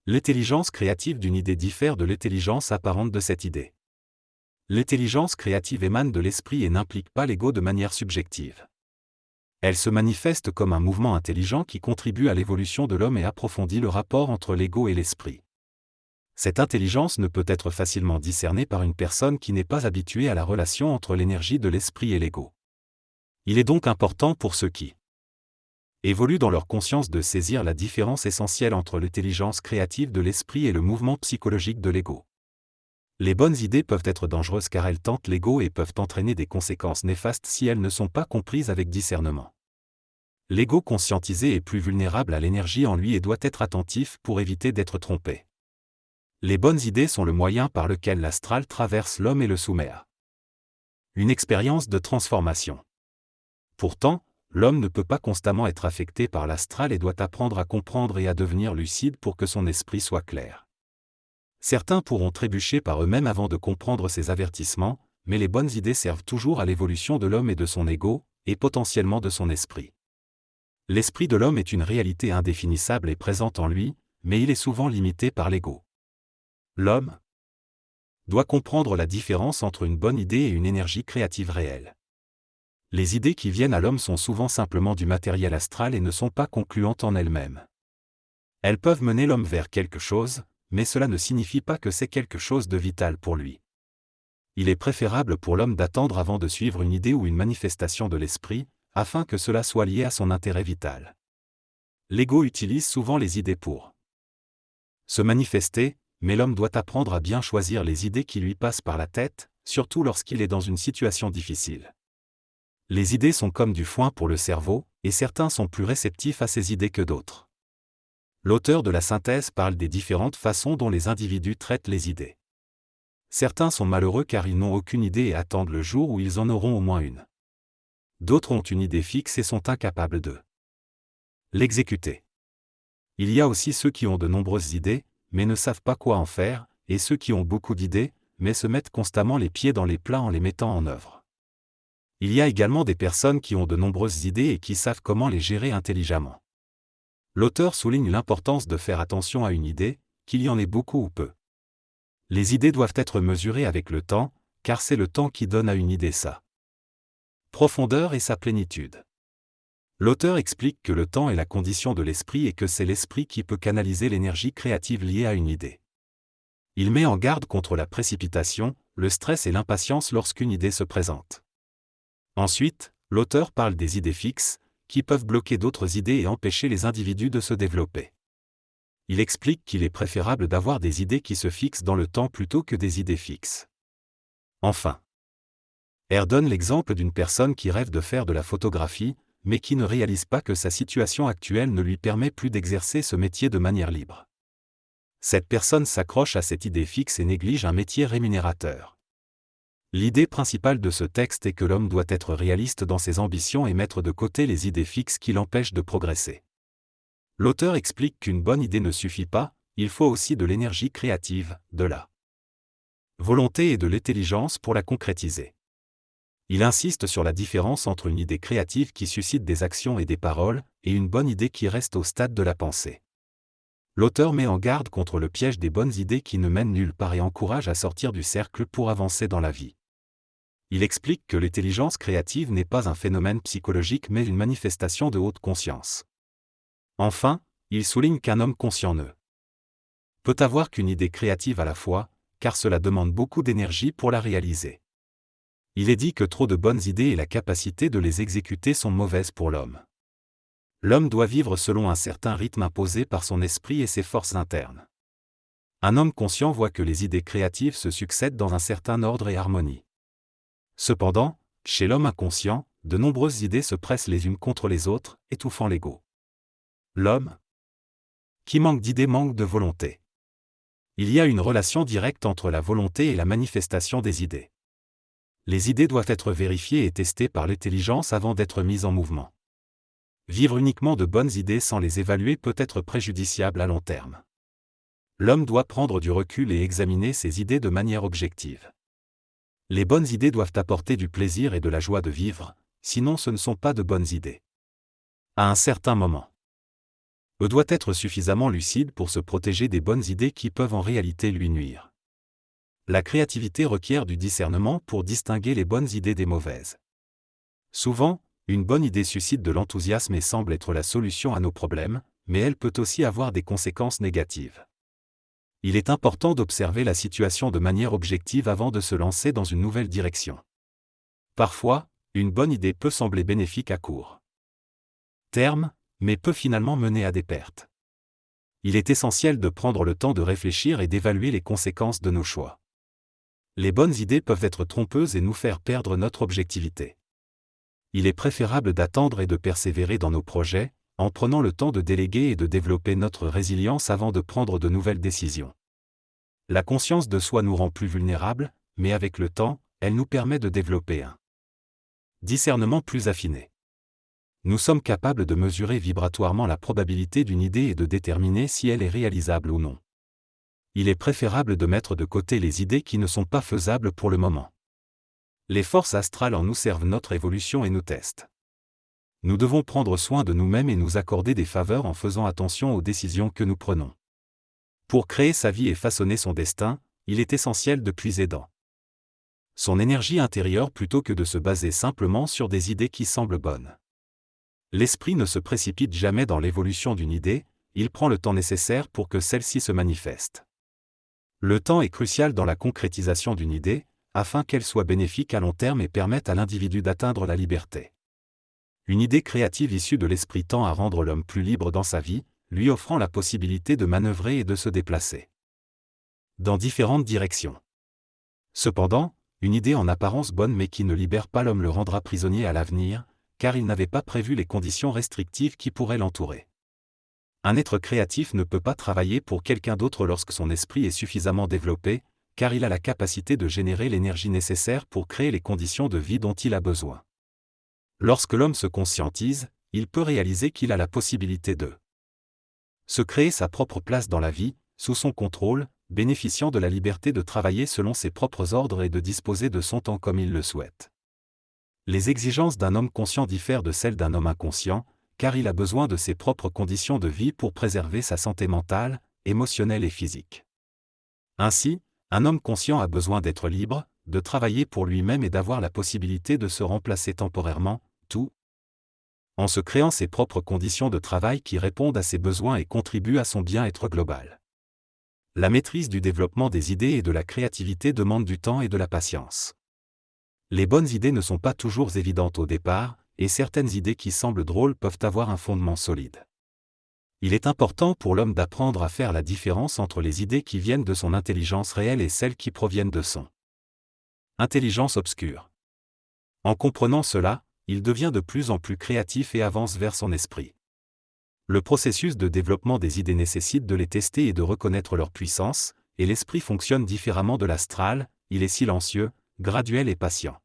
L'intelligence créative d'une idée diffère de l'intelligence apparente de cette idée. L'intelligence créative émane de l'esprit et n'implique pas l'ego de manière subjective. Elle se manifeste comme un mouvement intelligent qui contribue à l'évolution de l'homme et approfondit le rapport entre l'ego et l'esprit. Cette intelligence ne peut être facilement discernée par une personne qui n'est pas habituée à la relation entre l'énergie de l'esprit et l'ego. Il est donc important pour ceux qui évoluent dans leur conscience de saisir la différence essentielle entre l'intelligence créative de l'esprit et le mouvement psychologique de l'ego. Les bonnes idées peuvent être dangereuses car elles tentent l'ego et peuvent entraîner des conséquences néfastes si elles ne sont pas comprises avec discernement. L'ego conscientisé est plus vulnérable à l'énergie en lui et doit être attentif pour éviter d'être trompé. Les bonnes idées sont le moyen par lequel l'astral traverse l'homme et le soumet à une expérience de transformation. Pourtant, l'homme ne peut pas constamment être affecté par l'astral et doit apprendre à comprendre et à devenir lucide pour que son esprit soit clair. Certains pourront trébucher par eux-mêmes avant de comprendre ces avertissements, mais les bonnes idées servent toujours à l'évolution de l'homme et de son ego, et potentiellement de son esprit. L'esprit de l'homme est une réalité indéfinissable et présente en lui, mais il est souvent limité par l'ego. L'homme doit comprendre la différence entre une bonne idée et une énergie créative réelle. Les idées qui viennent à l'homme sont souvent simplement du matériel astral et ne sont pas concluantes en elles-mêmes. Elles peuvent mener l'homme vers quelque chose, mais cela ne signifie pas que c'est quelque chose de vital pour lui. Il est préférable pour l'homme d'attendre avant de suivre une idée ou une manifestation de l'esprit, afin que cela soit lié à son intérêt vital. L'ego utilise souvent les idées pour se manifester, mais l'homme doit apprendre à bien choisir les idées qui lui passent par la tête, surtout lorsqu'il est dans une situation difficile. Les idées sont comme du foin pour le cerveau, et certains sont plus réceptifs à ces idées que d'autres. L'auteur de la synthèse parle des différentes façons dont les individus traitent les idées. Certains sont malheureux car ils n'ont aucune idée et attendent le jour où ils en auront au moins une. D'autres ont une idée fixe et sont incapables de l'exécuter. Il y a aussi ceux qui ont de nombreuses idées, mais ne savent pas quoi en faire, et ceux qui ont beaucoup d'idées, mais se mettent constamment les pieds dans les plats en les mettant en œuvre. Il y a également des personnes qui ont de nombreuses idées et qui savent comment les gérer intelligemment. L'auteur souligne l'importance de faire attention à une idée, qu'il y en ait beaucoup ou peu. Les idées doivent être mesurées avec le temps, car c'est le temps qui donne à une idée sa profondeur et sa plénitude. L'auteur explique que le temps est la condition de l'esprit et que c'est l'esprit qui peut canaliser l'énergie créative liée à une idée. Il met en garde contre la précipitation, le stress et l'impatience lorsqu'une idée se présente. Ensuite, l'auteur parle des idées fixes, qui peuvent bloquer d'autres idées et empêcher les individus de se développer. Il explique qu'il est préférable d'avoir des idées qui se fixent dans le temps plutôt que des idées fixes. Enfin, R donne l'exemple d'une personne qui rêve de faire de la photographie, mais qui ne réalise pas que sa situation actuelle ne lui permet plus d'exercer ce métier de manière libre. Cette personne s'accroche à cette idée fixe et néglige un métier rémunérateur. L'idée principale de ce texte est que l'homme doit être réaliste dans ses ambitions et mettre de côté les idées fixes qui l'empêchent de progresser. L'auteur explique qu'une bonne idée ne suffit pas, il faut aussi de l'énergie créative, de la volonté et de l'intelligence pour la concrétiser. Il insiste sur la différence entre une idée créative qui suscite des actions et des paroles, et une bonne idée qui reste au stade de la pensée. L'auteur met en garde contre le piège des bonnes idées qui ne mènent nulle part et encourage à sortir du cercle pour avancer dans la vie. Il explique que l'intelligence créative n'est pas un phénomène psychologique mais une manifestation de haute conscience. Enfin, il souligne qu'un homme conscient ne peut avoir qu'une idée créative à la fois, car cela demande beaucoup d'énergie pour la réaliser. Il est dit que trop de bonnes idées et la capacité de les exécuter sont mauvaises pour l'homme. L'homme doit vivre selon un certain rythme imposé par son esprit et ses forces internes. Un homme conscient voit que les idées créatives se succèdent dans un certain ordre et harmonie. Cependant, chez l'homme inconscient, de nombreuses idées se pressent les unes contre les autres, étouffant l'ego. L'homme qui manque d'idées manque de volonté. Il y a une relation directe entre la volonté et la manifestation des idées. Les idées doivent être vérifiées et testées par l'intelligence avant d'être mises en mouvement. Vivre uniquement de bonnes idées sans les évaluer peut être préjudiciable à long terme. L'homme doit prendre du recul et examiner ses idées de manière objective. Les bonnes idées doivent apporter du plaisir et de la joie de vivre, sinon ce ne sont pas de bonnes idées. À un certain moment, doit être suffisamment lucide pour se protéger des bonnes idées qui peuvent en réalité lui nuire. La créativité requiert du discernement pour distinguer les bonnes idées des mauvaises. Souvent, une bonne idée suscite de l'enthousiasme et semble être la solution à nos problèmes, mais elle peut aussi avoir des conséquences négatives. Il est important d'observer la situation de manière objective avant de se lancer dans une nouvelle direction. Parfois, une bonne idée peut sembler bénéfique à court terme, mais peut finalement mener à des pertes. Il est essentiel de prendre le temps de réfléchir et d'évaluer les conséquences de nos choix. Les bonnes idées peuvent être trompeuses et nous faire perdre notre objectivité. Il est préférable d'attendre et de persévérer dans nos projets, en prenant le temps de déléguer et de développer notre résilience avant de prendre de nouvelles décisions. La conscience de soi nous rend plus vulnérables, mais avec le temps, elle nous permet de développer un discernement plus affiné. Nous sommes capables de mesurer vibratoirement la probabilité d'une idée et de déterminer si elle est réalisable ou non. Il est préférable de mettre de côté les idées qui ne sont pas faisables pour le moment. Les forces astrales en nous servent notre évolution et nous testent. Nous devons prendre soin de nous-mêmes et nous accorder des faveurs en faisant attention aux décisions que nous prenons. Pour créer sa vie et façonner son destin, il est essentiel de puiser dans son énergie intérieure plutôt que de se baser simplement sur des idées qui semblent bonnes. L'esprit ne se précipite jamais dans l'évolution d'une idée, il prend le temps nécessaire pour que celle-ci se manifeste. Le temps est crucial dans la concrétisation d'une idée, afin qu'elle soit bénéfique à long terme et permette à l'individu d'atteindre la liberté. Une idée créative issue de l'esprit tend à rendre l'homme plus libre dans sa vie, lui offrant la possibilité de manœuvrer et de se déplacer dans différentes directions. Cependant, une idée en apparence bonne mais qui ne libère pas l'homme le rendra prisonnier à l'avenir, car il n'avait pas prévu les conditions restrictives qui pourraient l'entourer. Un être créatif ne peut pas travailler pour quelqu'un d'autre lorsque son esprit est suffisamment développé, car il a la capacité de générer l'énergie nécessaire pour créer les conditions de vie dont il a besoin. Lorsque l'homme se conscientise, il peut réaliser qu'il a la possibilité de se créer sa propre place dans la vie, sous son contrôle, bénéficiant de la liberté de travailler selon ses propres ordres et de disposer de son temps comme il le souhaite. Les exigences d'un homme conscient diffèrent de celles d'un homme inconscient, car il a besoin de ses propres conditions de vie pour préserver sa santé mentale, émotionnelle et physique. Ainsi, un homme conscient a besoin d'être libre, de travailler pour lui-même et d'avoir la possibilité de se remplacer temporairement, tout en se créant ses propres conditions de travail qui répondent à ses besoins et contribuent à son bien-être global. La maîtrise du développement des idées et de la créativité demande du temps et de la patience. Les bonnes idées ne sont pas toujours évidentes au départ, et certaines idées qui semblent drôles peuvent avoir un fondement solide. Il est important pour l'homme d'apprendre à faire la différence entre les idées qui viennent de son intelligence réelle et celles qui proviennent de son intelligence obscure. En comprenant cela, il devient de plus en plus créatif et avance vers son esprit. Le processus de développement des idées nécessite de les tester et de reconnaître leur puissance, et l'esprit fonctionne différemment de l'astral, il est silencieux, graduel et patient.